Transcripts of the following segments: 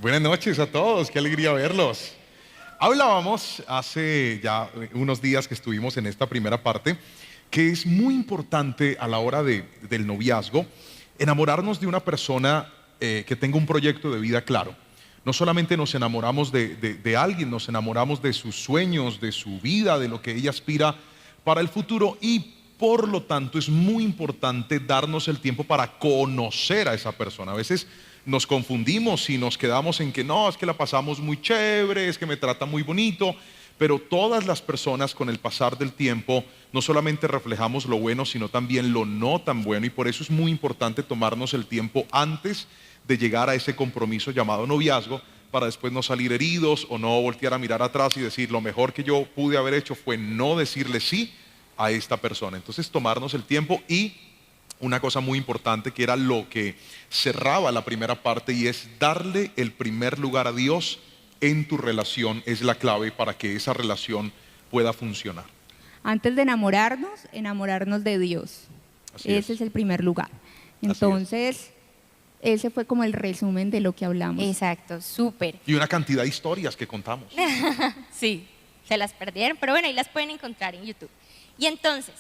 Buenas noches a todos, qué alegría verlos. Hablábamos hace ya unos días que estuvimos en esta primera parte, que es muy importante a la hora del noviazgo, enamorarnos de una persona que tenga un proyecto de vida claro. No solamente nos enamoramos de alguien, nos enamoramos de sus sueños, de su vida, de lo que ella aspira para el futuro y por lo tanto es muy importante darnos el tiempo para conocer a esa persona. A veces nos confundimos y nos quedamos en que no, es que la pasamos muy chévere, es que me trata muy bonito, pero todas las personas con el pasar del tiempo no solamente reflejamos lo bueno, sino también lo no tan bueno y por eso es muy importante tomarnos el tiempo antes de llegar a ese compromiso llamado noviazgo para después no salir heridos o no voltear a mirar atrás y decir lo mejor que yo pude haber hecho fue no decirle sí a esta persona. Entonces tomarnos el tiempo y una cosa muy importante que era lo que cerraba la primera parte y es darle el primer lugar a Dios en tu relación es la clave para que esa relación pueda funcionar. Antes de enamorarnos de Dios. Ese es el primer lugar. Entonces, ese fue como el resumen de lo que hablamos. Exacto, súper. Y una cantidad de historias que contamos. Sí, se las perdieron, pero bueno, ahí las pueden encontrar en YouTube. Y entonces,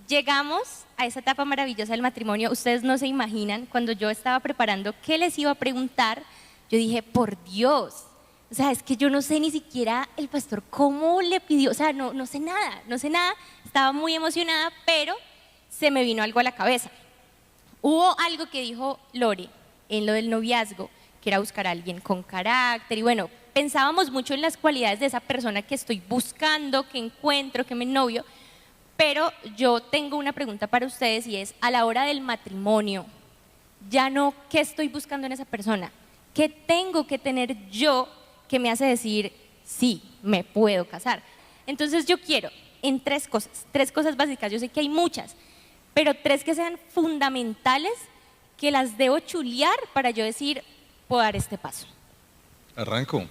llegamos a esa etapa maravillosa del matrimonio. Ustedes no se imaginan, cuando yo estaba preparando qué les iba a preguntar, yo dije, por Dios, o sea, es que yo no sé ni siquiera el pastor cómo le pidió, o sea, no sé nada, estaba muy emocionada, pero se me vino algo a la cabeza. Hubo algo que dijo Lore en lo del noviazgo, que era buscar a alguien con carácter, y bueno, pensábamos mucho en las cualidades de esa persona que estoy buscando, que encuentro, que me novio. Pero yo tengo una pregunta para ustedes y es, a la hora del matrimonio, ya no qué estoy buscando en esa persona, qué tengo que tener yo que me hace decir, sí, me puedo casar. Entonces yo quiero en tres cosas básicas, yo sé que hay muchas, pero tres que sean fundamentales, que las debo chulear para yo decir, puedo dar este paso. Arranco.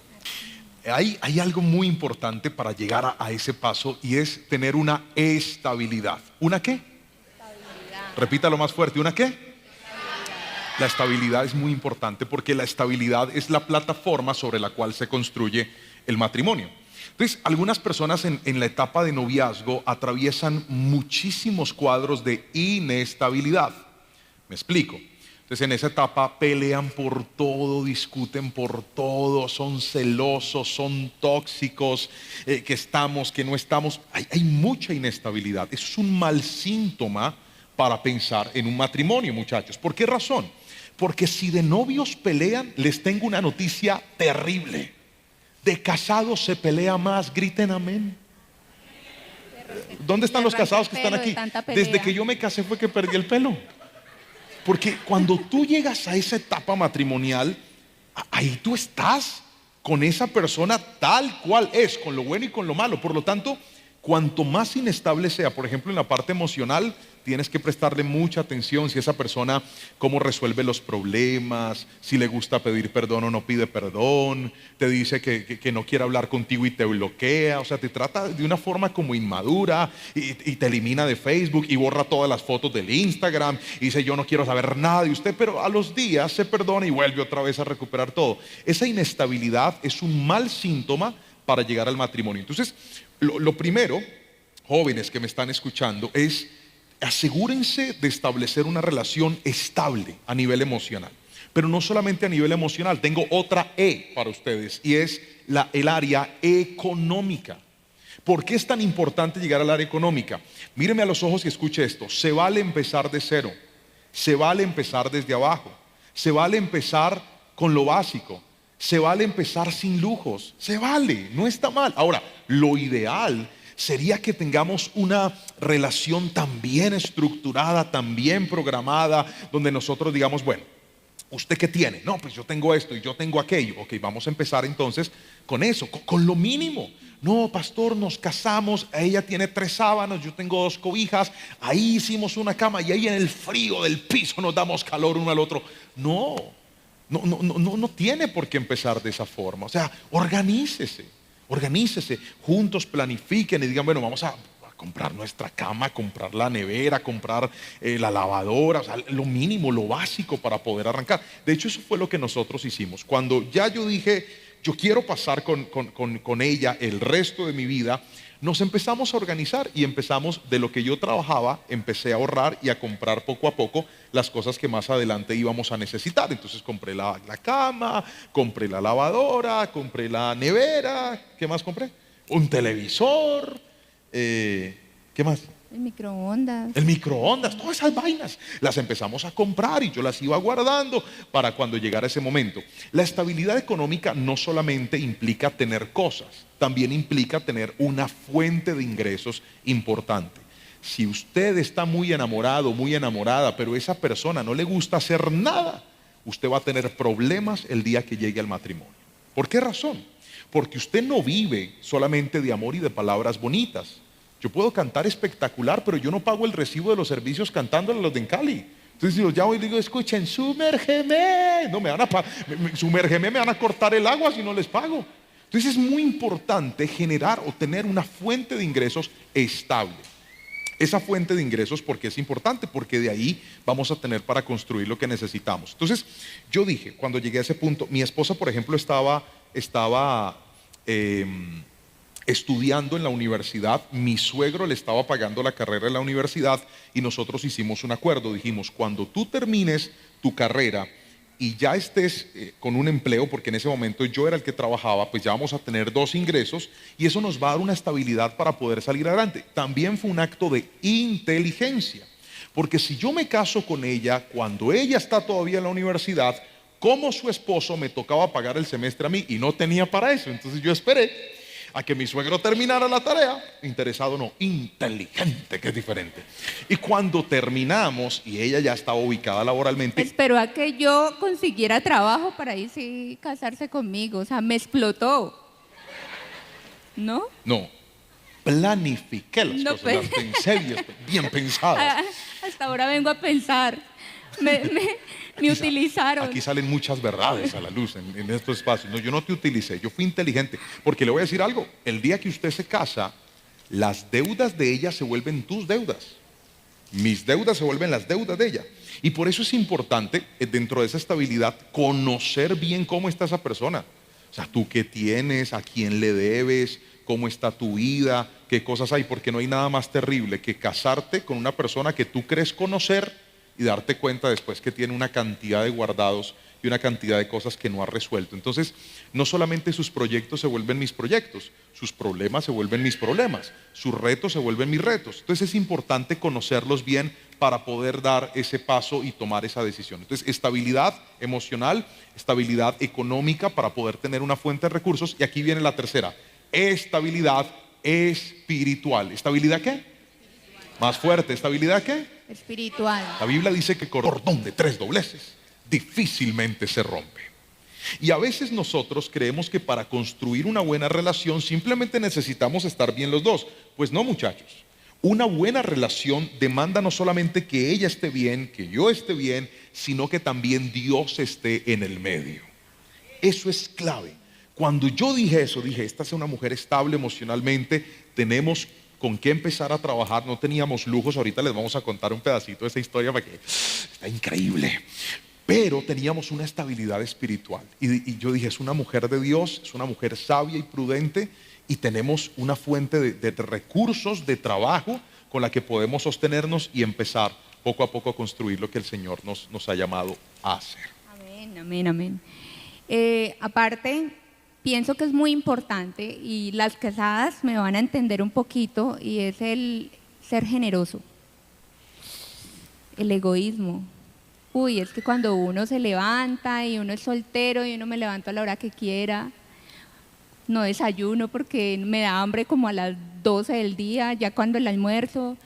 Hay algo muy importante para llegar a ese paso y es tener una estabilidad. ¿Una qué? Estabilidad. Repítalo más fuerte, ¿una qué? Estabilidad. La estabilidad es muy importante porque la estabilidad es la plataforma sobre la cual se construye el matrimonio. Entonces, algunas personas en la etapa de noviazgo atraviesan muchísimos cuadros de inestabilidad. Me explico. Entonces en esa etapa pelean por todo, discuten por todo, son celosos, son tóxicos, que estamos, que no estamos. Hay mucha inestabilidad. Eso es un mal síntoma para pensar en un matrimonio, muchachos. ¿Por qué razón? Porque si de novios pelean, les tengo una noticia terrible. De casados se pelea más, griten amén. ¿Dónde están los casados que están aquí? Desde que yo me casé fue que perdí el pelo. Porque cuando tú llegas a esa etapa matrimonial, ahí tú estás con esa persona tal cual es, con lo bueno y con lo malo. Por lo tanto, cuanto más inestable sea, por ejemplo, en la parte emocional, tienes que prestarle mucha atención si esa persona, cómo resuelve los problemas, si le gusta pedir perdón o no pide perdón, te dice que no quiere hablar contigo y te bloquea, o sea, te trata de una forma como inmadura y te elimina de Facebook y borra todas las fotos del Instagram y dice yo no quiero saber nada de usted, pero a los días se perdona y vuelve otra vez a recuperar todo. Esa inestabilidad es un mal síntoma para llegar al matrimonio. Entonces, lo primero, jóvenes que me están escuchando, es asegúrense de establecer una relación estable a nivel emocional. Pero no solamente a nivel emocional, tengo otra E para ustedes y es el área económica. ¿Por qué es tan importante llegar al área económica? Míreme a los ojos y escuche esto. Se vale empezar de cero, se vale empezar desde abajo, se vale empezar con lo básico, se vale empezar sin lujos, se vale, no está mal. Ahora, lo ideal sería que tengamos una relación tan bien estructurada, tan bien programada, donde nosotros digamos, bueno, ¿usted qué tiene? No, pues yo tengo esto y yo tengo aquello. Ok, vamos a empezar entonces con eso, con lo mínimo. No, pastor, nos casamos, ella tiene 3 sábanas, yo tengo 2 cobijas, ahí hicimos una cama y ahí en el frío del piso nos damos calor uno al otro. No tiene por qué empezar de esa forma. O sea, organícese, juntos planifiquen y digan, bueno, vamos a comprar nuestra cama, comprar la nevera, comprar la lavadora, o sea, lo mínimo, lo básico para poder arrancar. De hecho, eso fue lo que nosotros hicimos. Cuando ya yo dije, yo quiero pasar con ella el resto de mi vida, nos empezamos a organizar y empezamos de lo que yo trabajaba, empecé a ahorrar y a comprar poco a poco las cosas que más adelante íbamos a necesitar. Entonces compré la cama, compré la lavadora, compré la nevera, ¿qué más compré? Un televisor, ¿qué más? El microondas. El microondas, todas esas vainas las empezamos a comprar y yo las iba guardando para cuando llegara ese momento. La estabilidad económica no solamente implica tener cosas, también implica tener una fuente de ingresos importante. Si usted está muy enamorado, muy enamorada, pero esa persona no le gusta hacer nada, usted va a tener problemas el día que llegue al matrimonio. ¿Por qué razón? Porque usted no vive solamente de amor y de palabras bonitas. Yo puedo cantar espectacular, pero yo no pago el recibo de los servicios cantándole a los de Cali. Entonces si los llamo y digo, escuchen, sumérgeme. No, sumérgeme, me van a cortar el agua si no les pago. Entonces es muy importante generar o tener una fuente de ingresos estable. Esa fuente de ingresos, ¿por qué es importante? Porque de ahí vamos a tener para construir lo que necesitamos. Entonces yo dije, cuando llegué a ese punto, mi esposa, por ejemplo, estaba estudiando en la universidad, mi suegro le estaba pagando la carrera en la universidad y nosotros hicimos un acuerdo, dijimos, cuando tú termines tu carrera y ya estés con un empleo, porque en ese momento yo era el que trabajaba, pues ya vamos a tener 2 ingresos y eso nos va a dar una estabilidad para poder salir adelante. También fue un acto de inteligencia, porque si yo me caso con ella cuando ella está todavía en la universidad, como su esposo me tocaba pagar el semestre a mí y no tenía para eso, entonces yo esperé a que mi suegro terminara la tarea, interesado no, inteligente, que es diferente. Y cuando terminamos y ella ya estaba ubicada laboralmente, esperó a que yo consiguiera trabajo para ahí sí casarse conmigo, o sea, me explotó. ¿No? No, planifiqué las No, cosas, pues. las pensé bien pensadas. Hasta ahora vengo a pensar. Me utilizaron. Aquí salen muchas verdades a la luz en estos espacios. No, yo no te utilicé, yo fui inteligente. Porque le voy a decir algo, el día que usted se casa, las deudas de ella se vuelven tus deudas. Mis deudas se vuelven las deudas de ella. Y por eso es importante, dentro de esa estabilidad, conocer bien cómo está esa persona. O sea, tú qué tienes, a quién le debes, cómo está tu vida, qué cosas hay. Porque no hay nada más terrible que casarte con una persona que tú crees conocer y darte cuenta después que tiene una cantidad de guardados y una cantidad de cosas que no ha resuelto. Entonces, no solamente sus proyectos se vuelven mis proyectos, sus problemas se vuelven mis problemas, sus retos se vuelven mis retos. Entonces es importante conocerlos bien para poder dar ese paso y tomar esa decisión. Entonces, estabilidad emocional, estabilidad económica para poder tener una fuente de recursos. Y aquí viene la tercera, estabilidad espiritual. ¿Estabilidad qué? Más fuerte, ¿estabilidad qué? Espiritual. La Biblia dice que cordón de 3 dobleces difícilmente se rompe. Y a veces nosotros creemos que para construir una buena relación simplemente necesitamos estar bien los dos. Pues no, muchachos. Una buena relación demanda no solamente que ella esté bien, que yo esté bien, sino que también Dios esté en el medio. Eso es clave. Cuando yo dije eso, dije, esta es una mujer estable emocionalmente, tenemos con qué empezar a trabajar, no teníamos lujos, ahorita les vamos a contar un pedacito de esa historia porque está increíble, pero teníamos una estabilidad espiritual y yo dije, es una mujer de Dios, es una mujer sabia y prudente y tenemos una fuente de recursos, de trabajo con la que podemos sostenernos y empezar poco a poco a construir lo que el Señor nos ha llamado a hacer. Amén, amén, amén. Aparte, pienso que es muy importante y las casadas me van a entender un poquito y es el ser generoso, el egoísmo. Uy, es que cuando uno se levanta y uno es soltero y uno me levanto a la hora que quiera, no desayuno porque me da hambre como a las 12 del día, ya cuando el almuerzo,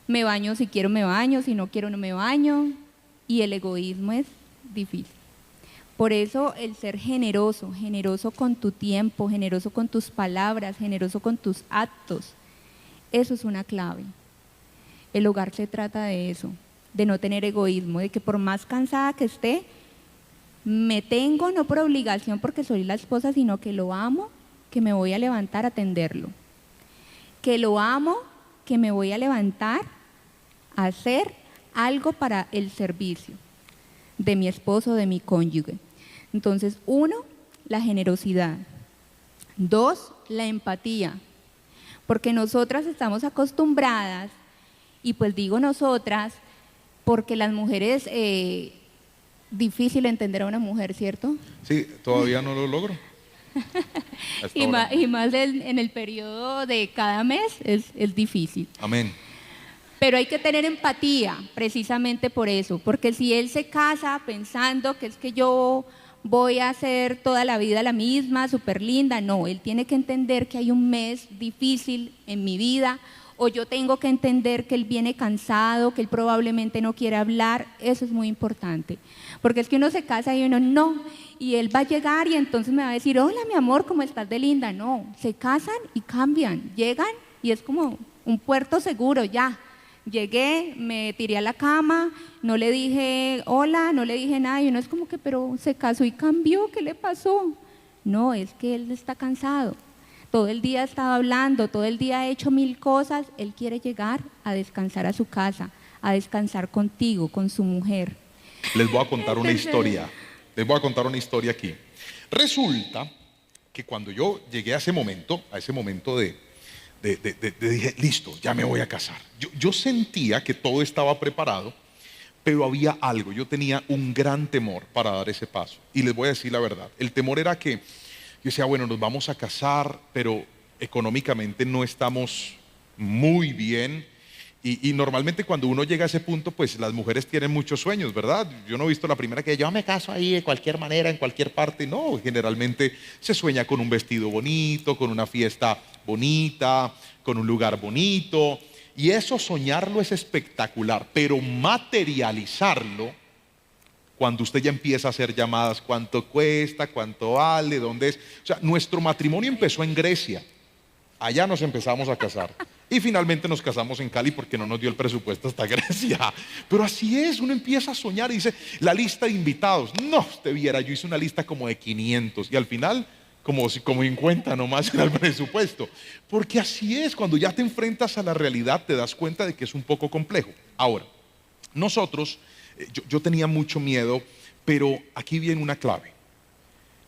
me baño si quiero me baño, si no quiero no me baño y el egoísmo es difícil. Por eso el ser generoso, generoso con tu tiempo, generoso con tus palabras, generoso con tus actos, eso es una clave. El hogar se trata de eso, de no tener egoísmo, de que por más cansada que esté, me tengo no por obligación porque soy la esposa, sino que lo amo, que me voy a levantar a atenderlo. Que lo amo, que me voy a levantar a hacer algo para el servicio de mi esposo, de mi cónyuge. Entonces, 1, la generosidad. 2, la empatía. Porque nosotras estamos acostumbradas, y pues digo nosotras, porque las mujeres, difícil entender a una mujer, ¿cierto? Sí, todavía no lo logro. Y más en el periodo de cada mes es difícil. Amén. Pero hay que tener empatía, precisamente por eso, porque si él se casa pensando que es que yo voy a ser toda la vida la misma, súper linda, no, él tiene que entender que hay un mes difícil en mi vida, o yo tengo que entender que él viene cansado, que él probablemente no quiere hablar. Eso es muy importante, porque es que uno se casa y uno no, y él va a llegar y entonces me va a decir, hola mi amor, ¿cómo estás de linda? No, se casan y cambian, llegan y es como un puerto seguro, ya. Llegué, me tiré a la cama, no le dije hola, no le dije nada, y uno es como que, pero se casó y cambió, ¿qué le pasó? No, es que él está cansado, todo el día ha estado hablando, todo el día ha hecho 1000 cosas, él quiere llegar a descansar a su casa, a descansar contigo, con su mujer. Les voy a contar una historia, aquí. Resulta que cuando yo llegué a ese momento de dije, listo, ya me voy a casar. Yo sentía que todo estaba preparado, pero había algo, yo tenía un gran temor para dar ese paso. Y les voy a decir la verdad, el temor era que yo decía, bueno, nos vamos a casar, pero económicamente no estamos muy bien. Y normalmente cuando uno llega a ese punto, pues las mujeres tienen muchos sueños, ¿verdad? Yo no he visto la primera que yo me caso ahí de cualquier manera, en cualquier parte. No, generalmente se sueña con un vestido bonito, con una fiesta bonita, con un lugar bonito. Y eso soñarlo es espectacular, pero materializarlo, cuando usted ya empieza a hacer llamadas, ¿cuánto cuesta? ¿Cuánto vale? ¿Dónde es? O sea, nuestro matrimonio empezó en Grecia. Allá nos empezamos a casar y finalmente nos casamos en Cali porque no nos dio el presupuesto hasta Grecia. Pero así es, uno empieza a soñar y dice, la lista de invitados, no, usted viera, yo hice una lista como de 500 y al final como 50 nomás era el presupuesto. Porque así es, cuando ya te enfrentas a la realidad te das cuenta de que es un poco complejo. Ahora, nosotros, yo tenía mucho miedo, pero aquí viene una clave.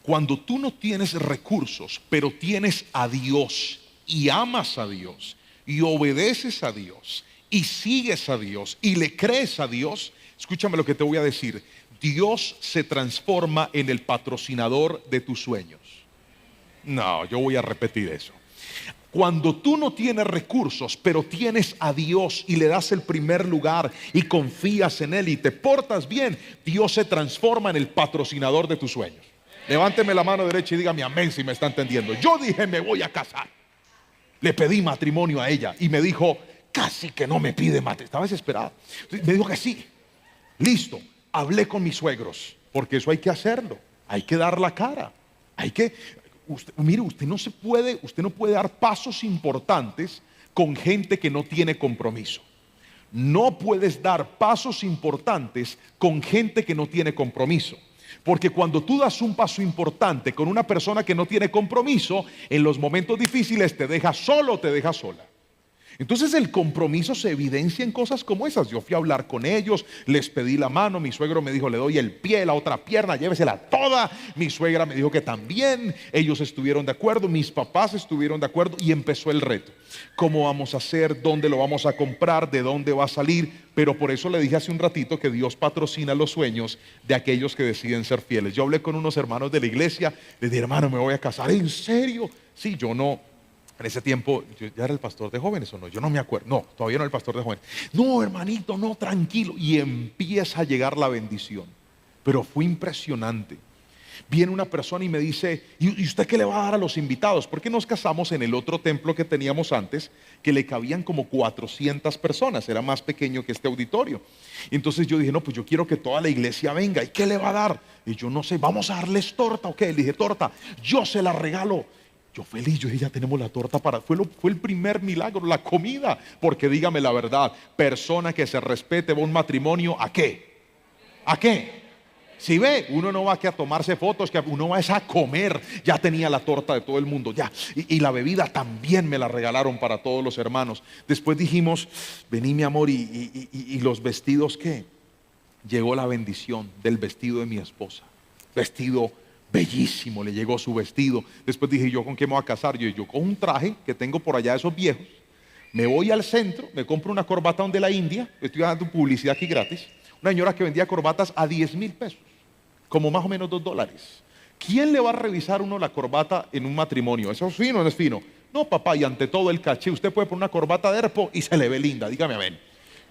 Cuando tú no tienes recursos, pero tienes a Dios y amas a Dios y obedeces a Dios y sigues a Dios y le crees a Dios, escúchame lo que te voy a decir, Dios se transforma en el patrocinador de tus sueños. No, yo voy a repetir eso. Cuando tú no tienes recursos, pero tienes a Dios y le das el primer lugar y confías en Él y te portas bien, Dios se transforma en el patrocinador de tus sueños. Levánteme la mano derecha y dígame amén si me está entendiendo. Yo dije, me voy a casar. Le pedí matrimonio a ella y me dijo, casi que no me pide matrimonio. Estaba desesperado. Me dijo que sí. Listo. Hablé con mis suegros, porque eso hay que hacerlo. Hay que dar la cara. Mire, usted no puede dar pasos importantes con gente que no tiene compromiso. No puedes dar pasos importantes con gente que no tiene compromiso. Porque cuando tú das un paso importante con una persona que no tiene compromiso, en los momentos difíciles te deja solo o te deja sola. Entonces el compromiso se evidencia en cosas como esas. Yo fui a hablar con ellos, les pedí la mano, mi suegro me dijo, le doy el pie, la otra pierna, llévesela toda. Mi suegra me dijo que también, ellos estuvieron de acuerdo, mis papás estuvieron de acuerdo y empezó el reto. ¿Cómo vamos a hacer? ¿Dónde lo vamos a comprar? ¿De dónde va a salir? Pero por eso le dije hace un ratito que Dios patrocina los sueños de aquellos que deciden ser fieles. Yo hablé con unos hermanos de la iglesia, les dije, hermano, me voy a casar. ¿En serio? Sí, yo no. En ese tiempo, ¿yo ya era el pastor de jóvenes o no? Yo no me acuerdo. No, todavía no era el pastor de jóvenes. No, hermanito, no, tranquilo. Y empieza a llegar la bendición. Pero fue impresionante. Viene una persona y me dice, ¿y usted qué le va a dar a los invitados? Porque nos casamos en el otro templo que teníamos antes, que le cabían como 400 personas. Era más pequeño que este auditorio. Y entonces yo dije, no, pues yo quiero que toda la iglesia venga. ¿Y qué le va a dar? Y yo no sé, ¿vamos a darles torta o qué? Le dije, torta, yo se la regalo. Yo feliz, yo dije, ya tenemos la torta fue el primer milagro, la comida. Porque dígame la verdad, persona que se respete va a un matrimonio, ¿a qué? ¿A qué? Si ve, uno no va aquí a tomarse fotos, que uno va a comer. Ya tenía la torta de todo el mundo, ya. Y la bebida también me la regalaron para todos los hermanos. Después dijimos, vení mi amor, y los vestidos, ¿qué? Llegó la bendición del vestido de mi esposa. Vestido bellísimo, le llegó su vestido. Después dije, ¿yo con qué me voy a casar? Yo con un traje que tengo por allá de esos viejos. Me voy al centro, me compro una corbata donde la India. Estoy dando publicidad aquí gratis. Una señora que vendía corbatas a 10.000 pesos. Como más o menos $2. ¿Quién le va a revisar uno la corbata en un matrimonio? ¿Eso es fino o no es fino? No, papá, y ante todo el caché, usted puede poner una corbata de herpo y se le ve linda, dígame a ver.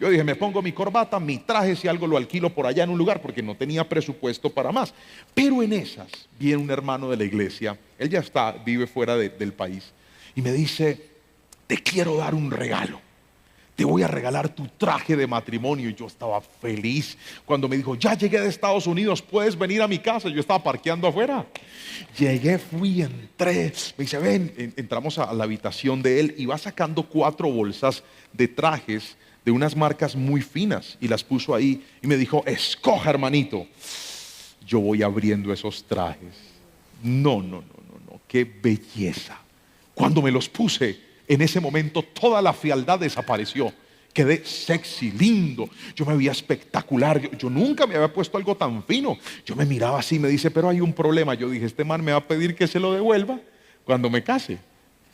Yo dije, me pongo mi corbata, mi traje, si algo lo alquilo por allá en un lugar, porque no tenía presupuesto para más. Pero en esas, viene un hermano de la iglesia, él ya vive fuera del país, y me dice, te quiero dar un regalo. Te voy a regalar tu traje de matrimonio. Y yo estaba feliz cuando me dijo, ya llegué de Estados Unidos, puedes venir a mi casa. Yo estaba parqueando afuera. Llegué, fui, entré. Me dice, ven, entramos a la habitación de él y va sacando 4 bolsas de trajes de unas marcas muy finas y las puso ahí y me dijo, escoja, hermanito. Yo voy abriendo esos trajes. No, qué belleza. Cuando me los puse, en ese momento toda la fealdad desapareció. Quedé sexy, lindo. Yo me veía espectacular. Yo nunca me había puesto algo tan fino. Yo me miraba así, me dice, pero hay un problema. Yo dije, este man me va a pedir que se lo devuelva cuando me case.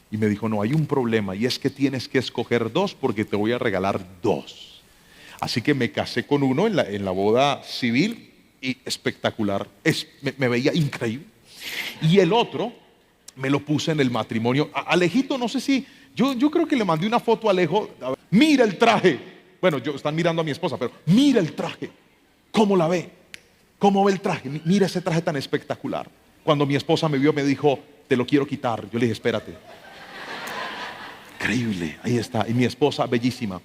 Y me dijo, no, hay un problema, y es que tienes que escoger 2 porque te voy a regalar 2. Así que me casé con uno en la boda civil y espectacular. Me veía increíble. Y el otro me lo puse en el matrimonio. Alejito, no sé si... Yo creo que le mandé una foto a Alejo. Mira el traje. Bueno, están mirando a mi esposa, pero mira el traje. ¿Cómo la ve? ¿Cómo ve el traje? Mira ese traje tan espectacular. Cuando mi esposa me vio, me dijo, te lo quiero quitar. Yo le dije, espérate. Increíble, ahí está. Y mi esposa, bellísima.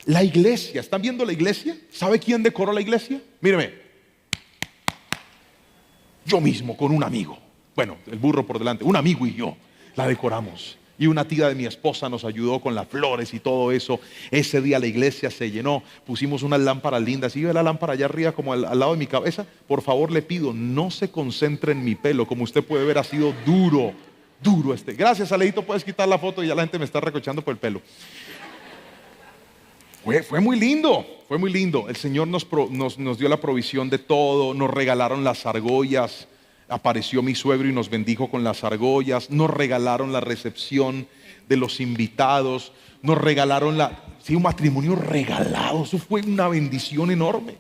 La iglesia, ¿están viendo la iglesia? ¿Sabe quién decoró la iglesia? Míreme. Yo mismo, con un amigo. Bueno, el burro por delante. Un amigo y yo la decoramos. Y una tía de mi esposa nos ayudó con las flores y todo eso. Ese día la iglesia se llenó. Pusimos unas lámparas lindas. Y ve la lámpara allá arriba como al lado de mi cabeza. Por favor, le pido, no se concentre en mi pelo. Como usted puede ver, ha sido duro. Gracias, Alejito, puedes quitar la foto y ya la gente me está recochando por el pelo. Fue muy lindo, fue muy lindo. El Señor nos dio la provisión de todo. Nos regalaron las argollas. Apareció mi suegro y nos bendijo con las argollas. Nos regalaron la recepción de los invitados. Nos regalaron un matrimonio regalado. Eso fue una bendición enorme.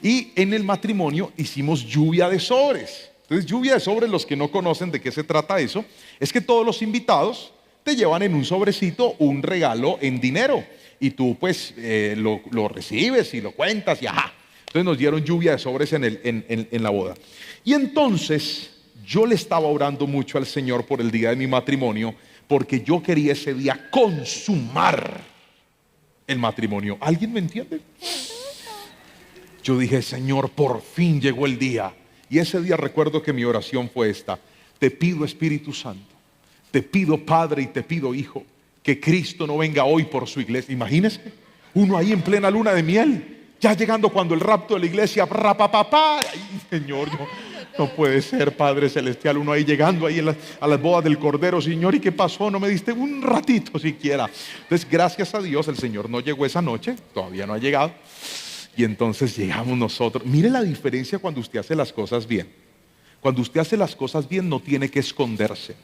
Y en el matrimonio hicimos lluvia de sobres. Entonces, lluvia de sobres, los que no conocen de qué se trata eso, es que todos los invitados te llevan en un sobrecito un regalo en dinero. Y tú pues lo recibes y lo cuentas y ajá. Entonces nos dieron lluvia de sobres en la boda. Y entonces yo le estaba orando mucho al Señor por el día de mi matrimonio, porque yo quería ese día consumar el matrimonio. ¿Alguien me entiende? Yo dije, Señor, por fin llegó el día. Y ese día recuerdo que mi oración fue esta: te pido, Espíritu Santo, te pido, Padre, y te pido, Hijo, que Cristo no venga hoy por su iglesia. Imagínense, uno ahí en plena luna de miel, ya llegando cuando el rapto de la iglesia, rapapapá. Ay, Señor, no puede ser, Padre Celestial, uno ahí llegando ahí a las bodas del Cordero. Señor, ¿y qué pasó? No me diste un ratito siquiera. Entonces, gracias a Dios, el Señor no llegó esa noche, todavía no ha llegado. Y entonces llegamos nosotros. Mire la diferencia cuando usted hace las cosas bien. Cuando usted hace las cosas bien, no tiene que esconderse.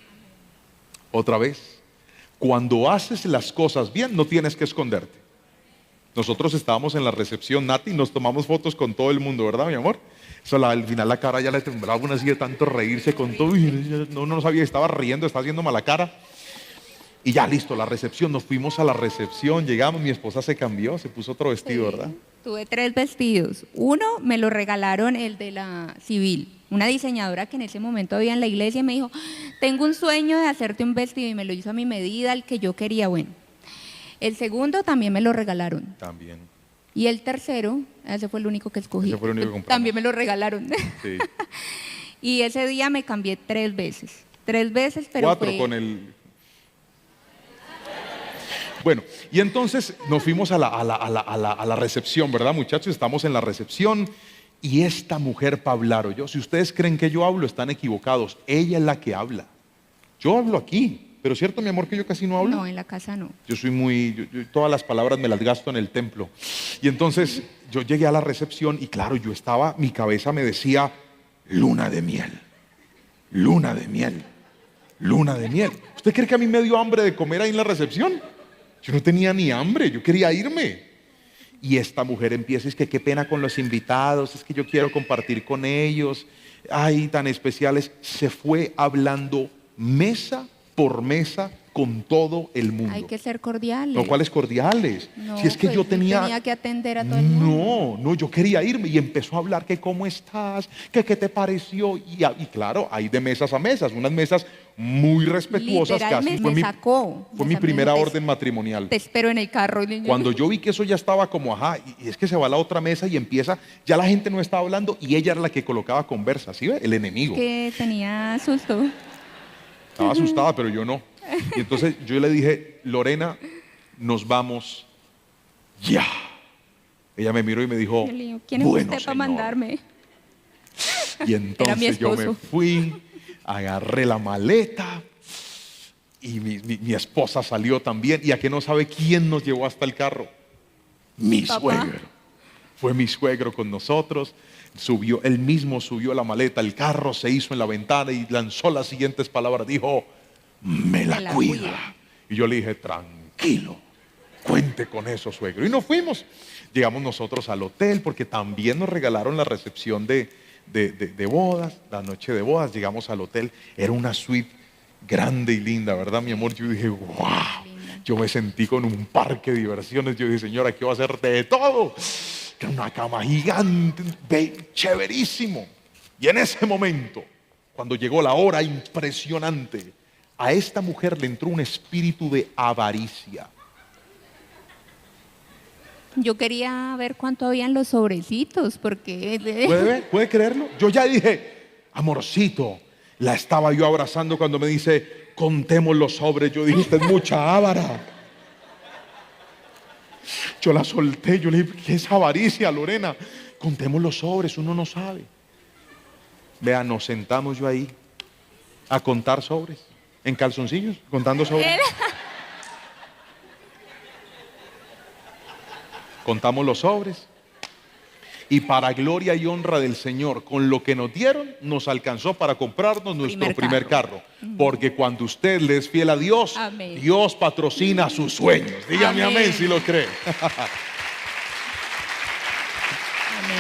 Otra vez, cuando haces las cosas bien, no tienes que esconderte. Nosotros estábamos en la recepción, Nati, y nos tomamos fotos con todo el mundo, ¿verdad, mi amor? Eso, al final la cara ya le temblaba una así de tanto reírse con todo. No sabía, estaba riendo, estaba haciendo mala cara. Y ya listo, la recepción, nos fuimos a la recepción, llegamos, mi esposa se cambió, se puso otro vestido, sí, ¿verdad? Tuve 3 vestidos. Uno me lo regalaron, el de la civil. Una diseñadora que en ese momento había en la iglesia y me dijo, tengo un sueño de hacerte un vestido, y me lo hizo a mi medida, el que yo quería. Bueno, el segundo también me lo regalaron. También. Y el tercero, ese fue el único que escogí. Ese fue el único que compramos. También me lo regalaron. Sí. Y ese día me cambié 3 veces. 3 veces, pero 4 con el... Bueno, y entonces nos fuimos a la recepción, ¿verdad, muchachos? Estamos en la recepción Y esta mujer para hablar, o yo, si ustedes creen que yo hablo, están equivocados. Ella es la que habla. Yo hablo aquí, pero ¿cierto, mi amor, que yo casi no hablo? No, en la casa no. Yo soy todas las palabras me las gasto en el templo. Y entonces yo llegué a la recepción y claro, mi cabeza me decía, luna de miel, luna de miel, luna de miel. ¿Usted cree que a mí me dio hambre de comer ahí en la recepción? Yo no tenía ni hambre, yo quería irme. Y esta mujer empieza, es que qué pena con los invitados, es que yo quiero compartir con ellos, ay, tan especiales. Se fue hablando mesa por mesa con todo el mundo. Hay que ser cordiales. No, ¿cuáles cordiales? No, si es que pues, yo tenía que atender a todo el mundo. No, yo quería irme y empezó a hablar que cómo estás, que qué te pareció. Y claro, hay de mesas a mesas, unas mesas muy respetuosas. Literalmente Casi me sacó. Fue mi primera orden matrimonial. Te espero en el carro. Cuando yo vi que eso ya estaba como, y es que se va a la otra mesa y empieza, ya la gente no estaba hablando y ella era la que colocaba conversa, ¿sí ve? El enemigo. Que tenía susto. Estaba asustada, pero yo no. Y entonces yo le dije, Lorena, nos vamos ya. Ella me miró y me dijo, ¿quién es bueno, usted para mandarme? Y entonces yo me fui, agarré la maleta y mi esposa salió también. Y a que no sabe quién nos llevó hasta el carro. Mi suegro. Fue mi suegro con nosotros. Él mismo subió la maleta, el carro se hizo en la ventana y lanzó las siguientes palabras. Dijo, me la cuida. Y yo le dije, tranquilo, cuente con eso, suegro. Y nos fuimos. Llegamos nosotros al hotel porque también nos regalaron la recepción de bodas, la noche de bodas. Llegamos al hotel, era una suite grande y linda, ¿verdad, mi amor? Yo dije, wow. Yo me sentí con un parque de diversiones. Yo dije, señora, aquí va a hacer de todo. Era una cama gigante, chéverísimo. Y en ese momento, cuando llegó la hora impresionante, a esta mujer le entró un espíritu de avaricia. Yo quería ver cuánto habían los sobrecitos, porque... ¿Puede ver? ¿Puede creerlo? Yo ya dije, amorcito, la estaba yo abrazando cuando me dice, contemos los sobres. Yo dije, usted es mucha ávara. Yo la solté, yo le dije, ¿qué es avaricia, Lorena? Contemos los sobres, uno no sabe. Vean, nos sentamos yo ahí a contar sobres, en calzoncillos, contando sobres. Contamos los sobres. Y para gloria y honra del Señor, con lo que nos dieron, nos alcanzó para comprarnos nuestro primer carro. Porque cuando usted le es fiel a Dios, amén, Dios patrocina sus sueños. Dígame amén si lo cree.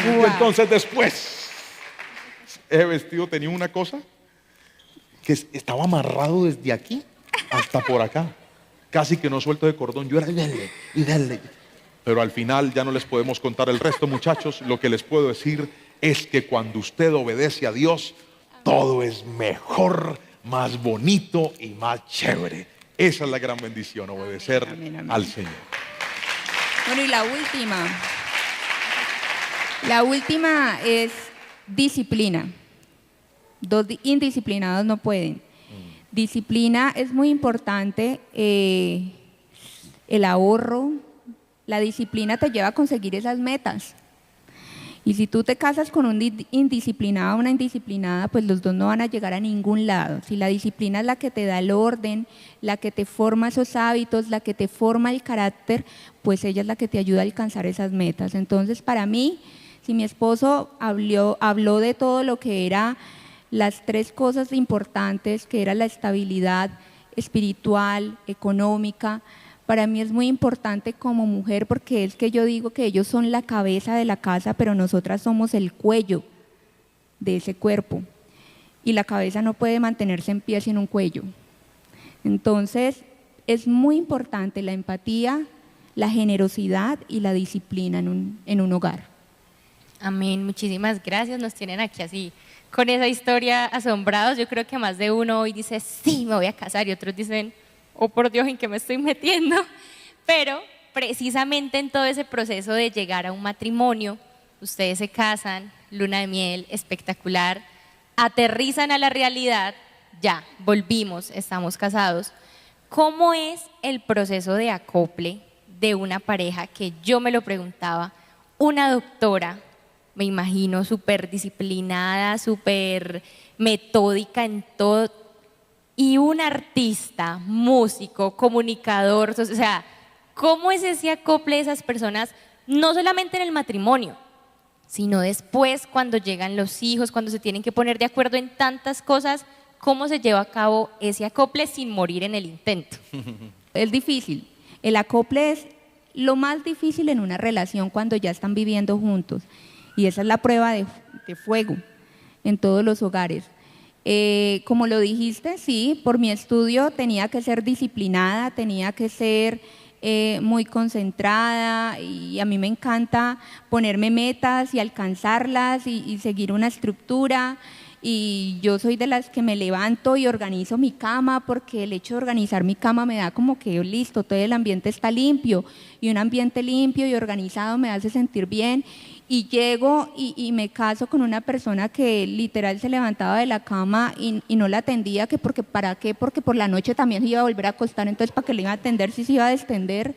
Amén. Entonces después, ese vestido tenía una cosa que estaba amarrado desde aquí hasta por acá. Casi que no suelto de cordón. Yo era y dale. Pero al final ya no les podemos contar el resto, muchachos. Lo que les puedo decir es que cuando usted obedece a Dios, todo es mejor, más bonito y más chévere. Esa es la gran bendición, obedecer al Señor. Bueno, y la última es disciplina. Dos indisciplinados no pueden. Disciplina es muy importante, el ahorro. La disciplina te lleva a conseguir esas metas. Y si tú te casas con un indisciplinado o una indisciplinada, pues los dos no van a llegar a ningún lado. Si la disciplina es la que te da el orden, la que te forma esos hábitos, la que te forma el carácter, pues ella es la que te ayuda a alcanzar esas metas. Entonces, para mí, si mi esposo habló de todo lo que era las tres cosas importantes, que era la estabilidad espiritual, económica, para mí es muy importante como mujer, porque es que yo digo que ellos son la cabeza de la casa, pero nosotras somos el cuello de ese cuerpo. Y la cabeza no puede mantenerse en pie sin un cuello. Entonces, es muy importante la empatía, la generosidad y la disciplina en un hogar. Amén, muchísimas gracias. Nos tienen aquí así, con esa historia, asombrados. Yo creo que más de uno hoy dice, sí, me voy a casar, y otros dicen, oh por Dios, ¿en qué me estoy metiendo? Pero precisamente en todo ese proceso de llegar a un matrimonio, ustedes se casan, luna de miel, espectacular, aterrizan a la realidad, ya, volvimos, estamos casados. ¿Cómo es el proceso de acople de una pareja que yo me lo preguntaba? Una doctora me imagino súper disciplinada, súper metódica en todo. Y un artista, músico, comunicador, o sea, ¿cómo es ese acople de esas personas? No solamente en el matrimonio, sino después cuando llegan los hijos, cuando se tienen que poner de acuerdo en tantas cosas, ¿cómo se lleva a cabo ese acople sin morir en el intento? Es difícil. El acople es lo más difícil en una relación cuando ya están viviendo juntos. Y esa es la prueba de fuego en todos los hogares. Como lo dijiste, sí, por mi estudio tenía que ser disciplinada, tenía que ser muy concentrada, y a mí me encanta ponerme metas y alcanzarlas y seguir una estructura. Y yo soy de las que me levanto y organizo mi cama, porque el hecho de organizar mi cama me da como que listo, todo el ambiente está limpio, y un ambiente limpio y organizado me hace sentir bien. Y llego y me caso con una persona que literal se levantaba de la cama y no la atendía, que porque ¿para qué? Porque por la noche también se iba a volver a acostar, entonces ¿para qué le iba a atender si se iba a destender?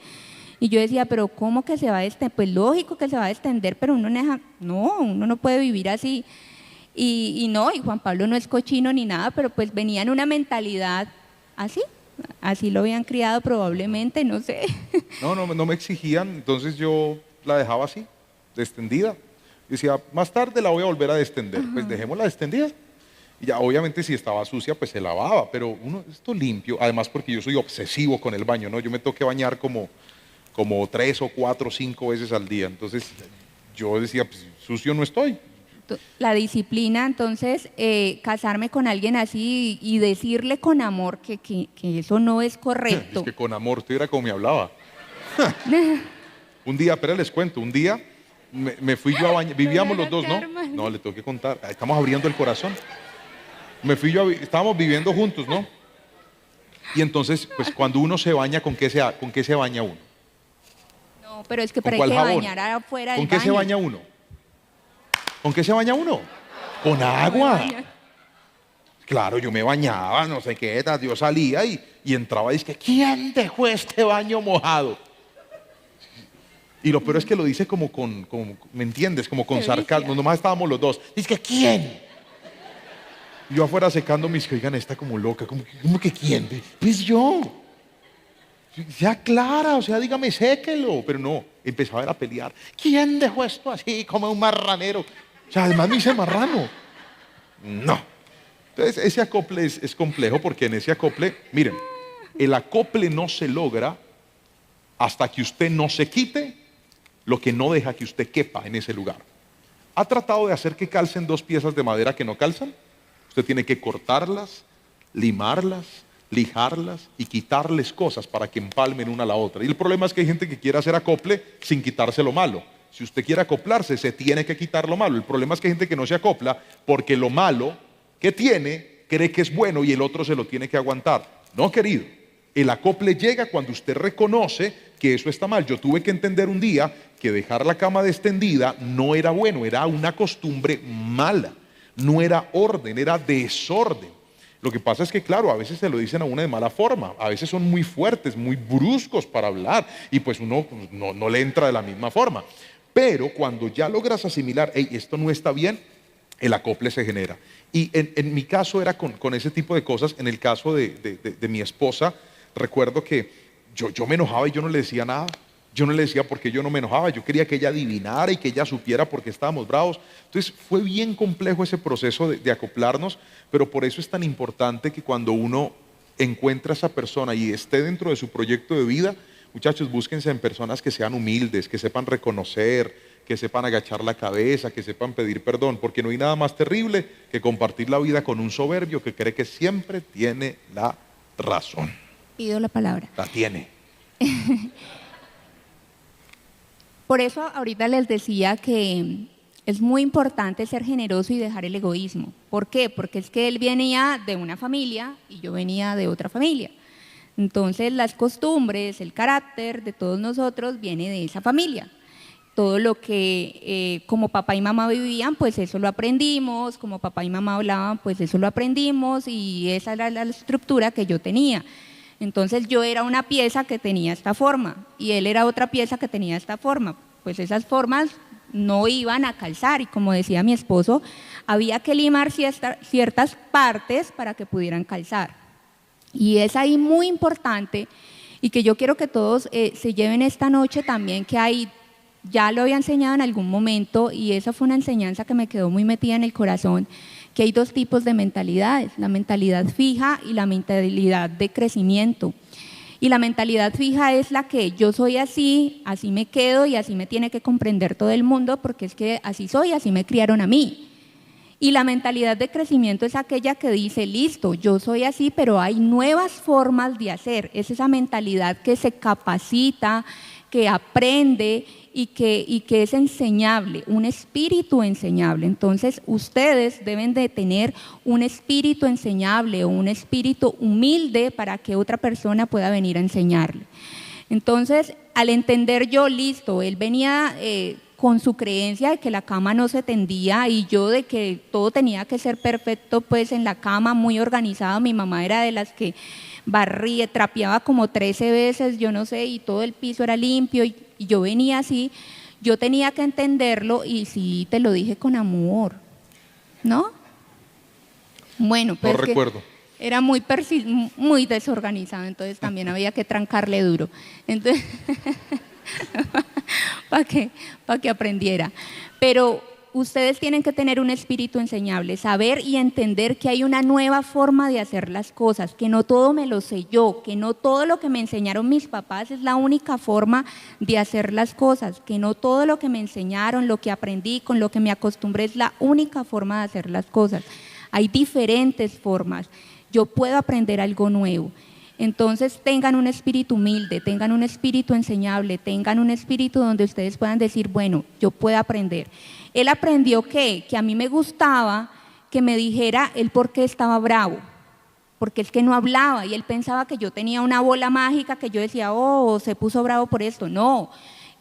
Y yo decía, pero ¿cómo que se va a destender? Pues lógico que se va a destender, pero uno no puede vivir así. Y Juan Pablo no es cochino ni nada, pero pues venía en una mentalidad así lo habían criado probablemente, no sé. No me exigían, entonces yo la dejaba así, destendida. Decía, más tarde la voy a volver a destender, pues dejémosla destendida. Y ya, obviamente, si estaba sucia, pues se lavaba, pero esto limpio, además porque yo soy obsesivo con el baño, ¿no? Yo me tengo que bañar como 3 o 4 o 5 veces al día, entonces yo decía, pues sucio no estoy. La disciplina, entonces, casarme con alguien así y decirle con amor que eso no es correcto. Es que con amor, usted era como me hablaba. Un día, espera, les cuento, un día me fui yo a bañar, vivíamos los dos, ¿no? No, le tengo que contar, estamos abriendo el corazón. Estábamos viviendo juntos, ¿no? Y entonces, pues cuando uno se baña, ¿con qué se baña uno? No, pero es que para que bañar afuera del baño. ¿Con qué se baña uno? ¿Con qué se baña uno? Con agua. Claro, yo me bañaba, no sé qué, yo salía y entraba y dice, ¿quién dejó este baño mojado? Y lo peor es que lo dice como ¿me entiendes? Como con sarcasmo, nomás estábamos los dos. Dice, ¿quién? Y yo afuera secando mis, que oigan, está como loca, ¿cómo que quién? Pues yo. Ya clara, o sea, dígame, séquelo. Pero no, empezaba a pelear. ¿Quién dejó esto así como un marranero? O sea, además me hice marrano. No. Entonces, ese acople es complejo, porque en ese acople, miren, el acople no se logra hasta que usted no se quite lo que no deja que usted quepa en ese lugar. ¿Ha tratado de hacer que calcen 2 piezas de madera que no calzan? Usted tiene que cortarlas, limarlas, lijarlas y quitarles cosas para que empalmen una a la otra. Y el problema es que hay gente que quiere hacer acople sin quitarse lo malo. Si usted quiere acoplarse, se tiene que quitar lo malo. El problema es que hay gente que no se acopla porque lo malo que tiene cree que es bueno y el otro se lo tiene que aguantar. No, querido, el acople llega cuando usted reconoce que eso está mal. Yo tuve que entender un día que dejar la cama extendida no era bueno, era una costumbre mala. No era orden, era desorden. Lo que pasa es que, claro, a veces se lo dicen a uno de mala forma, a veces son muy fuertes, muy bruscos para hablar, y pues uno no le entra de la misma forma. Pero cuando ya logras asimilar, hey, esto no está bien, el acople se genera. Y en mi caso era con ese tipo de cosas. En el caso de mi esposa, recuerdo que yo me enojaba y yo no le decía nada. Yo no le decía porque yo no me enojaba, yo quería que ella adivinara y que ella supiera por qué estábamos bravos. Entonces fue bien complejo ese proceso de acoplarnos, pero por eso es tan importante que cuando uno encuentra a esa persona y esté dentro de su proyecto de vida, muchachos, búsquense en personas que sean humildes, que sepan reconocer, que sepan agachar la cabeza, que sepan pedir perdón, porque no hay nada más terrible que compartir la vida con un soberbio que cree que siempre tiene la razón. Pido la palabra. La tiene. Por eso ahorita les decía que es muy importante ser generoso y dejar el egoísmo. ¿Por qué? Porque es que él venía de una familia y yo venía de otra familia. Entonces las costumbres, el carácter de todos nosotros viene de esa familia. Todo lo que como papá y mamá vivían, pues eso lo aprendimos, como papá y mamá hablaban, pues eso lo aprendimos, y esa era la estructura que yo tenía. Entonces yo era una pieza que tenía esta forma y él era otra pieza que tenía esta forma. Pues esas formas no iban a calzar y como decía mi esposo, había que limar ciertas partes para que pudieran calzar. Y es ahí muy importante y que yo quiero que todos se lleven esta noche también, que hay, ya lo había enseñado en algún momento y esa fue una enseñanza que me quedó muy metida en el corazón, que hay dos tipos de mentalidades, la mentalidad fija y la mentalidad de crecimiento. Y la mentalidad fija es la que yo soy así, así me quedo y así me tiene que comprender todo el mundo porque es que así soy, así me criaron a mí. Y la mentalidad de crecimiento es aquella que dice, listo, yo soy así, pero hay nuevas formas de hacer. Es esa mentalidad que se capacita, que aprende y que es enseñable, un espíritu enseñable. Entonces, ustedes deben de tener un espíritu enseñable o un espíritu humilde para que otra persona pueda venir a enseñarle. Entonces, al entender yo, listo, él venía con su creencia de que la cama no se tendía y yo de que todo tenía que ser perfecto pues en la cama, muy organizado. Mi mamá era de las que barría, trapeaba como 13 veces, yo no sé, y todo el piso era limpio y yo venía así. Yo tenía que entenderlo y sí, te lo dije con amor, ¿no? Bueno, pues no recuerdo. Era muy desorganizado, entonces también había que trancarle duro. Entonces, para que aprendiera. Pero ustedes tienen que tener un espíritu enseñable, saber y entender que hay una nueva forma de hacer las cosas, que no todo me lo sé yo, que no todo lo que me enseñaron mis papás es la única forma de hacer las cosas, que no todo lo que me enseñaron, lo que aprendí, con lo que me acostumbré es la única forma de hacer las cosas. Hay diferentes formas. Yo puedo aprender algo nuevo. Entonces tengan un espíritu humilde, tengan un espíritu enseñable, tengan un espíritu donde ustedes puedan decir, bueno, yo puedo aprender. Él aprendió que a mí me gustaba que me dijera él por qué estaba bravo, porque es que no hablaba y él pensaba que yo tenía una bola mágica que yo decía, oh, se puso bravo por esto. No,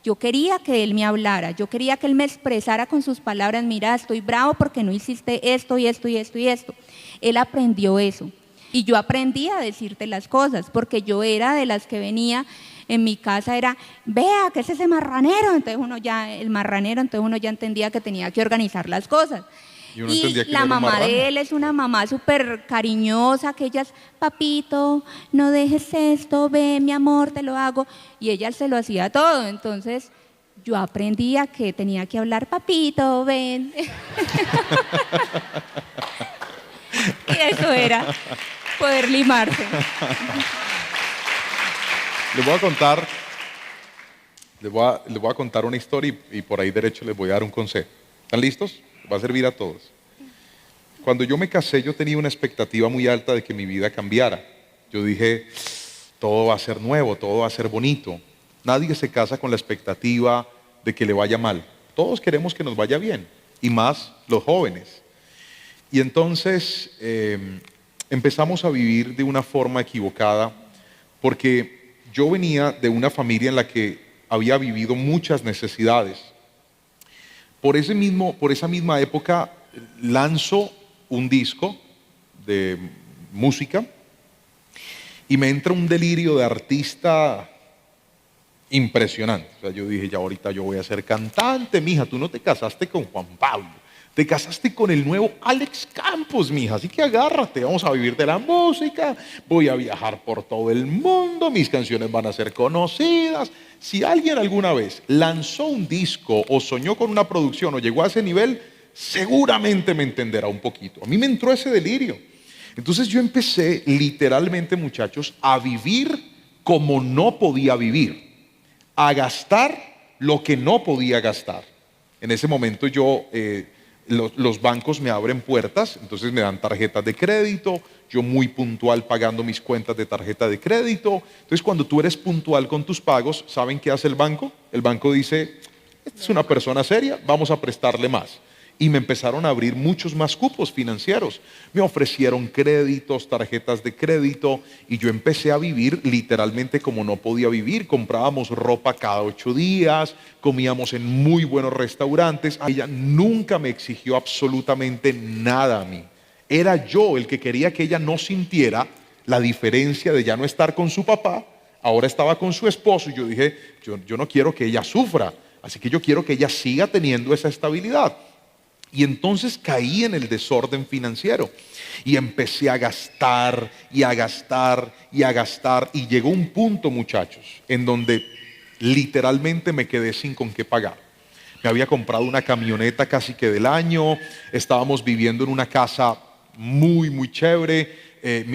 yo quería que él me hablara, yo quería que él me expresara con sus palabras, mira, estoy bravo porque no hiciste esto y esto y esto y esto. Él aprendió eso. Y yo aprendí a decirte las cosas, porque yo era de las que venía, en mi casa era, vea, ¿qué es ese marranero? Entonces uno ya entendía que tenía que organizar las cosas. Y la mamá de él es una mamá súper cariñosa, que ella es, papito, no dejes esto, ven mi amor, te lo hago. Y ella se lo hacía todo, entonces yo aprendí a que tenía que hablar, papito, ven. Y eso era poder limarse. Les voy a contar una historia y por ahí derecho les voy a dar un consejo. ¿Están listos? Va a servir a todos. Cuando yo me casé, yo tenía una expectativa muy alta de que mi vida cambiara. Yo dije, todo va a ser nuevo, todo va a ser bonito. Nadie se casa con la expectativa de que le vaya mal. Todos queremos que nos vaya bien, y más los jóvenes. Y entonces empezamos a vivir de una forma equivocada, porque yo venía de una familia en la que había vivido muchas necesidades. Por esa misma época lanzo un disco de música y me entra un delirio de artista impresionante. O sea, yo dije, ya ahorita yo voy a ser cantante, mija, tú no te casaste con Juan Pablo, te casaste con el nuevo Alex Campos, mija, así que agárrate, vamos a vivir de la música, voy a viajar por todo el mundo, mis canciones van a ser conocidas. Si alguien alguna vez lanzó un disco o soñó con una producción o llegó a ese nivel, seguramente me entenderá un poquito. A mí me entró ese delirio. Entonces yo empecé literalmente, muchachos, a vivir como no podía vivir, a gastar lo que no podía gastar. En ese momento los bancos me abren puertas, entonces me dan tarjetas de crédito, yo muy puntual pagando mis cuentas de tarjeta de crédito. Entonces cuando tú eres puntual con tus pagos, ¿saben qué hace el banco? El banco dice, esta es una persona seria, vamos a prestarle más. Y me empezaron a abrir muchos más cupos financieros. Me ofrecieron créditos, tarjetas de crédito, y yo empecé a vivir literalmente como no podía vivir. Comprábamos ropa cada 8 días, comíamos en muy buenos restaurantes. Ella nunca me exigió absolutamente nada a mí. Era yo el que quería que ella no sintiera la diferencia de ya no estar con su papá, ahora estaba con su esposo, y yo dije, yo no quiero que ella sufra. Así que yo quiero que ella siga teniendo esa estabilidad. Y entonces caí en el desorden financiero y empecé a gastar y a gastar y a gastar. Y llegó un punto, muchachos, en donde literalmente me quedé sin con qué pagar. Me había comprado una camioneta casi que del año, estábamos viviendo en una casa muy chévere.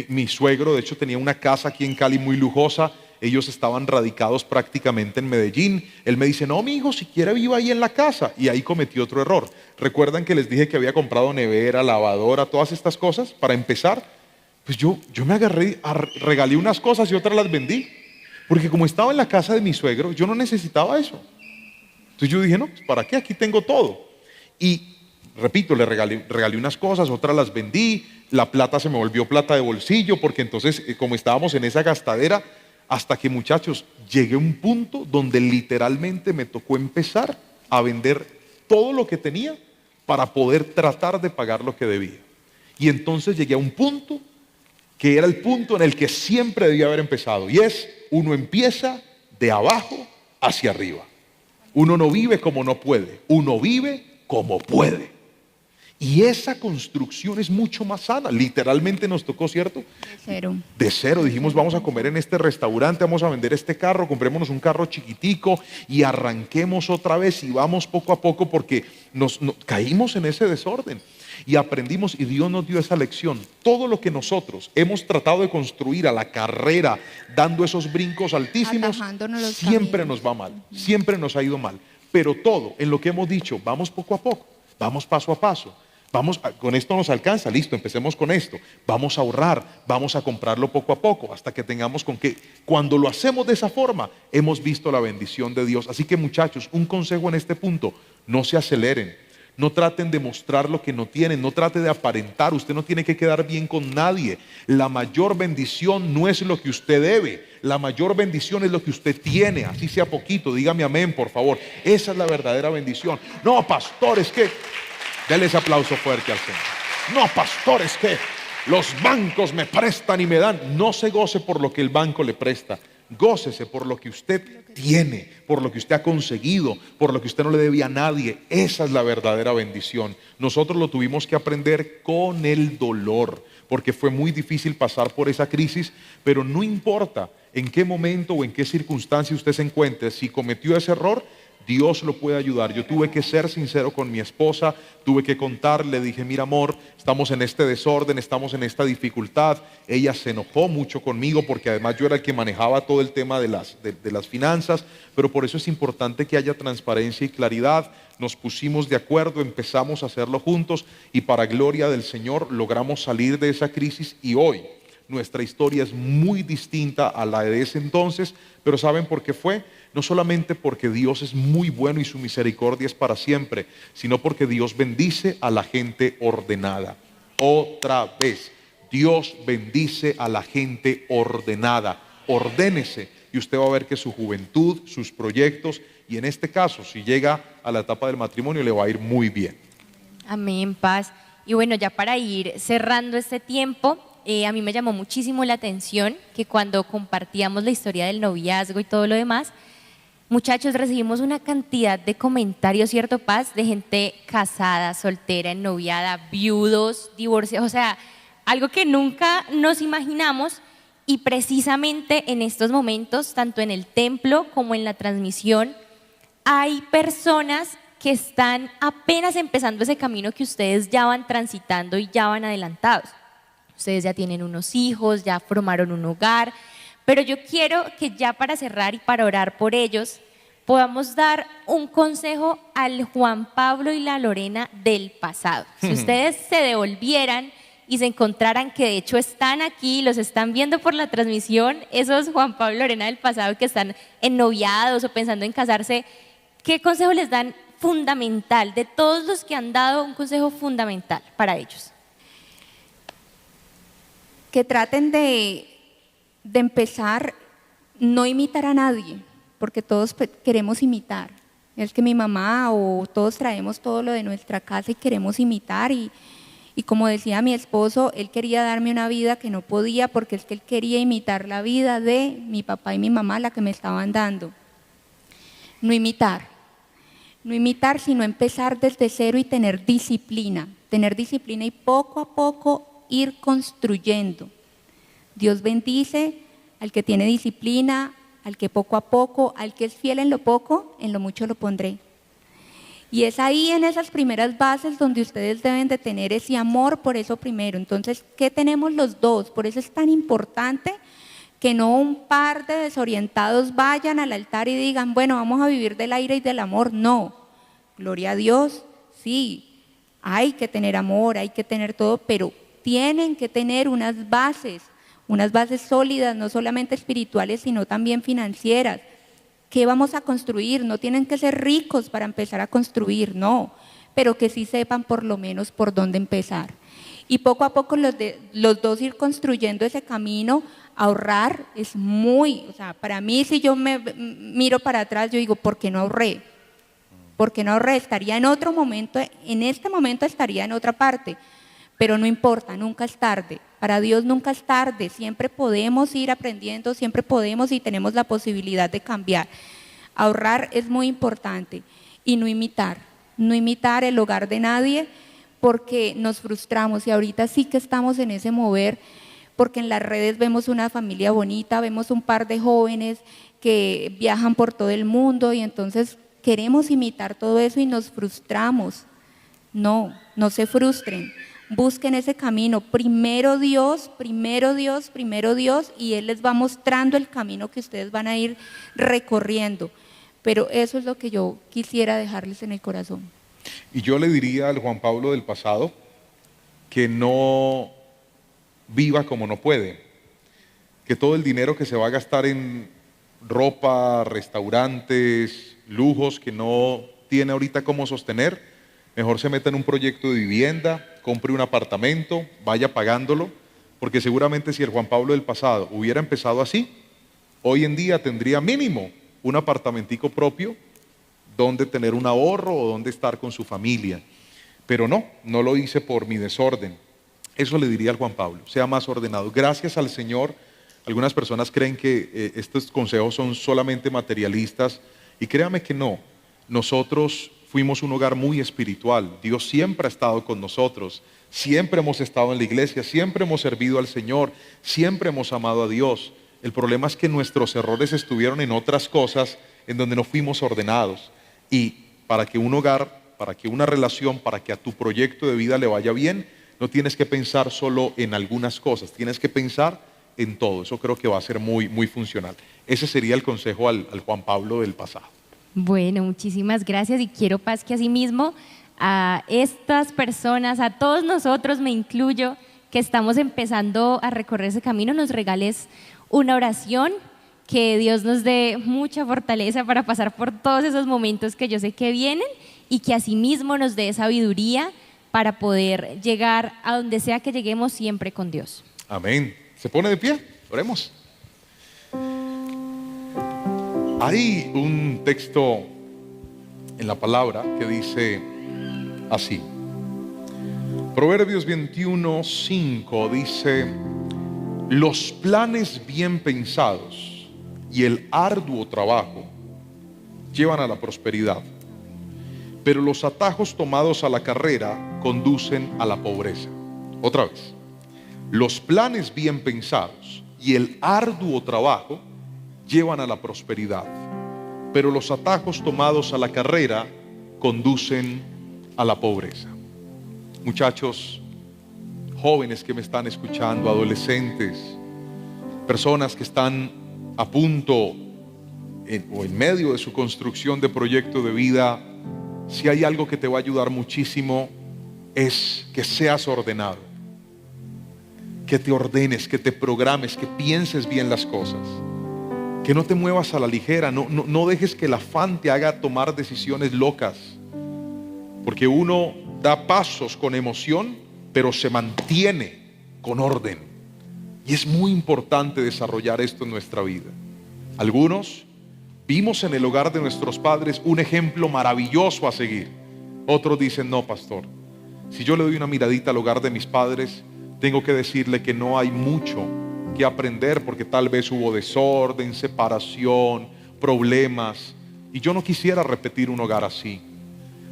Mi suegro, de hecho, tenía una casa aquí en Cali muy lujosa. Ellos estaban radicados prácticamente en Medellín. Él me dice, no, mi hijo, si quiere viva ahí en la casa. Y ahí cometí otro error. ¿Recuerdan que les dije que había comprado nevera, lavadora, todas estas cosas para empezar? Pues yo me agarré, regalé unas cosas y otras las vendí. Porque como estaba en la casa de mi suegro, yo no necesitaba eso. Entonces yo dije, no, pues ¿para qué? Aquí tengo todo. Y repito, le regalé unas cosas, otras las vendí. La plata se me volvió plata de bolsillo, porque entonces, como estábamos en esa gastadera, hasta que, muchachos, llegué a un punto donde literalmente me tocó empezar a vender todo lo que tenía para poder tratar de pagar lo que debía. Y entonces llegué a un punto que era el punto en el que siempre debía haber empezado, y es, uno empieza de abajo hacia arriba. Uno no vive como no puede, uno vive como puede. Y esa construcción es mucho más sana. Literalmente nos tocó, ¿cierto? De cero. De cero. Dijimos, vamos a comer en este restaurante, vamos a vender este carro, comprémonos un carro chiquitico y arranquemos otra vez y vamos poco a poco, porque caímos en ese desorden y aprendimos, y Dios nos dio esa lección. Todo lo que nosotros hemos tratado de construir a la carrera, dando esos brincos altísimos, Atajándonos los siempre caminos. nos va mal, siempre nos ha ido mal. Pero todo en lo que hemos dicho, vamos poco a poco, vamos paso a paso. Con esto nos alcanza, listo, empecemos con esto. Vamos a ahorrar, vamos a comprarlo poco a poco, hasta que tengamos con qué. Cuando lo hacemos de esa forma, hemos visto la bendición de Dios. Así que, muchachos, un consejo en este punto: no se aceleren, no traten de mostrar lo que no tienen, no trate de aparentar. Usted no tiene que quedar bien con nadie. La mayor bendición no es lo que usted debe, la mayor bendición es lo que usted tiene, así sea poquito. Dígame amén, por favor. Esa es la verdadera bendición. No, pastor, es que... Denle ese aplauso fuerte al Señor. No, pastor, es que los bancos me prestan y me dan. No se goce por lo que el banco le presta. Gócese por lo que usted tiene, por lo que usted ha conseguido, por lo que usted no le debía a nadie. Esa es la verdadera bendición. Nosotros lo tuvimos que aprender con el dolor, porque fue muy difícil pasar por esa crisis, pero no importa en qué momento o en qué circunstancia usted se encuentre, si cometió ese error, Dios lo puede ayudar. Yo tuve que ser sincero con mi esposa, tuve que contarle, dije, mira amor, estamos en este desorden, estamos en esta dificultad. Ella se enojó mucho conmigo porque además yo era el que manejaba todo el tema de las finanzas, pero por eso es importante que haya transparencia y claridad. Nos pusimos de acuerdo, empezamos a hacerlo juntos y para gloria del Señor logramos salir de esa crisis, y hoy nuestra historia es muy distinta a la de ese entonces. Pero ¿saben por qué fue? No solamente porque Dios es muy bueno y su misericordia es para siempre, sino porque Dios bendice a la gente ordenada. Otra vez, Dios bendice a la gente ordenada. Ordénese y usted va a ver que su juventud, sus proyectos, y en este caso, si llega a la etapa del matrimonio, le va a ir muy bien. Amén, paz. Y bueno, ya para ir cerrando este tiempo, a mí me llamó muchísimo la atención que cuando compartíamos la historia del noviazgo y todo lo demás, muchachos, recibimos una cantidad de comentarios, ¿cierto, Paz? De gente casada, soltera, ennoviada, viudos, divorciados, o sea, algo que nunca nos imaginamos. Y precisamente en estos momentos, tanto en el templo como en la transmisión, hay personas que están apenas empezando ese camino que ustedes ya van transitando y ya van adelantados. Ustedes ya tienen unos hijos, ya formaron un hogar, pero yo quiero que ya para cerrar y para orar por ellos, podamos dar un consejo al Juan Pablo y la Lorena del pasado. Si ustedes se devolvieran y se encontraran que de hecho están aquí, los están viendo por la transmisión, esos Juan Pablo y Lorena del pasado que están ennoviados o pensando en casarse, ¿qué consejo les dan fundamental? De todos los que han dado, un consejo fundamental para ellos. Que traten de empezar, no imitar a nadie, porque todos queremos imitar. Es que mi mamá o todos traemos todo lo de nuestra casa y queremos imitar, y como decía mi esposo, él quería darme una vida que no podía, porque es que él quería imitar la vida de mi papá y mi mamá, la que me estaban dando. No imitar. No imitar, sino empezar desde cero y tener disciplina y poco a poco ir construyendo. Dios bendice al que tiene disciplina, al que poco a poco, al que es fiel en lo poco, en lo mucho lo pondré. Y es ahí en esas primeras bases donde ustedes deben de tener ese amor por eso primero. Entonces, ¿qué tenemos los dos? Por eso es tan importante que no un par de desorientados vayan al altar y digan, bueno, vamos a vivir del aire y del amor. No, gloria a Dios, sí, hay que tener amor, hay que tener todo, pero tienen que tener unas bases sólidas, no solamente espirituales, sino también financieras. ¿Qué vamos a construir? No tienen que ser ricos para empezar a construir, no, pero que sí sepan por lo menos por dónde empezar. Y poco a poco los dos ir construyendo ese camino. Ahorrar es o sea, para mí, si yo me miro para atrás, yo digo, ¿por qué no ahorré? ¿Por qué no ahorré? Estaría en otro momento, en este momento estaría en otra parte, pero no importa, nunca es tarde. Para Dios nunca es tarde, siempre podemos ir aprendiendo, siempre podemos y tenemos la posibilidad de cambiar. Ahorrar es muy importante y no imitar el hogar de nadie porque nos frustramos y ahorita sí que estamos en ese mover porque en las redes vemos una familia bonita, vemos un par de jóvenes que viajan por todo el mundo y entonces queremos imitar todo eso y nos frustramos. No se frustren. Busquen ese camino, primero Dios, y Él les va mostrando el camino que ustedes van a ir recorriendo. Pero eso es lo que yo quisiera dejarles en el corazón. Y yo le diría al Juan Pablo del pasado que no viva como no puede, que todo el dinero que se va a gastar en ropa, restaurantes, lujos que no tiene ahorita cómo sostener, mejor se meta en un proyecto de vivienda, compre un apartamento, vaya pagándolo, porque seguramente si el Juan Pablo del pasado hubiera empezado así, hoy en día tendría mínimo un apartamentico propio donde tener un ahorro o donde estar con su familia. Pero no lo hice por mi desorden. Eso le diría al Juan Pablo, sea más ordenado. Gracias al Señor, algunas personas creen que estos consejos son solamente materialistas y créame que no. Nosotros fuimos un hogar muy espiritual. Dios siempre ha estado con nosotros. Siempre hemos estado en la iglesia, siempre hemos servido al Señor, siempre hemos amado a Dios. El problema es que nuestros errores estuvieron en otras cosas en donde no fuimos ordenados. Y para que un hogar, para que una relación, para que a tu proyecto de vida le vaya bien, no tienes que pensar solo en algunas cosas, tienes que pensar en todo. Eso creo que va a ser muy, muy funcional. Ese sería el consejo al Juan Pablo del pasado. Bueno, muchísimas gracias y quiero, Paz, que asimismo a estas personas, a todos nosotros, me incluyo, que estamos empezando a recorrer ese camino, nos regales una oración, que Dios nos dé mucha fortaleza para pasar por todos esos momentos que yo sé que vienen y que asimismo nos dé sabiduría para poder llegar a donde sea que lleguemos siempre con Dios. Amén. ¿Se pone de pie? Oremos. Hay un texto en la palabra que dice así. Proverbios 21:5 dice: los planes bien pensados y el arduo trabajo llevan a la prosperidad, pero los atajos tomados a la carrera conducen a la pobreza. Otra vez, los planes bien pensados y el arduo trabajo llevan a la prosperidad, pero los atajos tomados a la carrera conducen a la pobreza. Muchachos, jóvenes que me están escuchando, adolescentes, personas que están a punto o en medio de su construcción de proyecto de vida, si hay algo que te va a ayudar muchísimo es que seas ordenado, que te ordenes, que te programes, que pienses bien las cosas, que no te muevas a la ligera, no dejes que el afán te haga tomar decisiones locas, porque uno da pasos con emoción, pero se mantiene con orden, y es muy importante desarrollar esto en nuestra vida. Algunos vimos en el hogar de nuestros padres un ejemplo maravilloso a seguir. Otros dicen: no, pastor, si yo le doy una miradita al hogar de mis padres, tengo que decirle que no hay mucho que aprender, porque tal vez hubo desorden, separación, problemas, y yo no quisiera repetir un hogar así.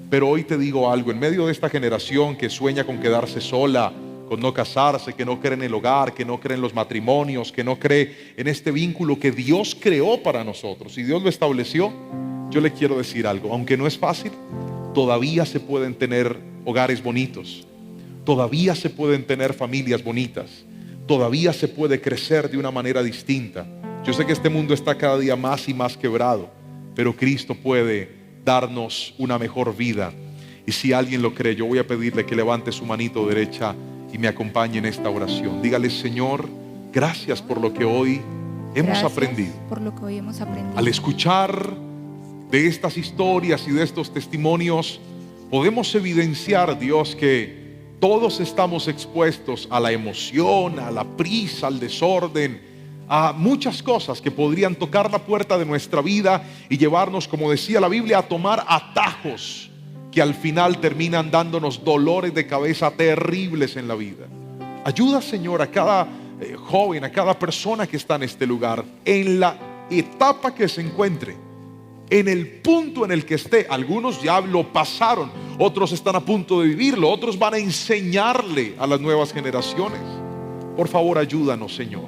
Pero hoy te digo algo, en medio de esta generación que sueña con quedarse sola, con no casarse, que no cree en el hogar, que no cree en los matrimonios, que no cree en este vínculo que Dios creó para nosotros y Dios lo estableció, yo le quiero decir algo, aunque no es fácil, todavía se pueden tener hogares bonitos, todavía se pueden tener familias bonitas, todavía se puede crecer de una manera distinta. Yo sé que este mundo está cada día más y más quebrado, pero Cristo puede darnos una mejor vida. Y si alguien lo cree, yo voy a pedirle que levante su manito derecha y me acompañe en esta oración. Dígale: Señor, gracias por lo que hoy hemos aprendido. Por lo que hoy hemos aprendido. Al escuchar de estas historias y de estos testimonios, podemos evidenciar, Dios, que todos estamos expuestos a la emoción, a la prisa, al desorden, a muchas cosas que podrían tocar la puerta de nuestra vida y llevarnos, como decía la Biblia, a tomar atajos que al final terminan dándonos dolores de cabeza terribles en la vida. Ayuda, Señor, a cada joven, a cada persona que está en este lugar, en la etapa que se encuentre, en el punto en el que esté. Algunos ya lo pasaron, otros están a punto de vivirlo, otros van a enseñarle a las nuevas generaciones. Por favor, ayúdanos, Señor,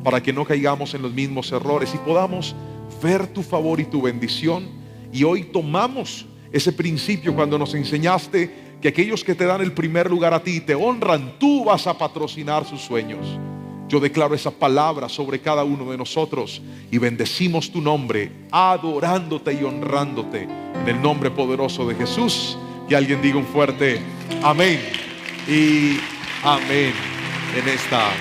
para que no caigamos en los mismos errores y podamos ver tu favor y tu bendición. Y hoy tomamos ese principio cuando nos enseñaste que aquellos que te dan el primer lugar a ti, te honran, tú vas a patrocinar sus sueños. Yo declaro esa palabra sobre cada uno de nosotros y bendecimos tu nombre, adorándote y honrándote en el nombre poderoso de Jesús. Que alguien diga un fuerte amén y amén en esta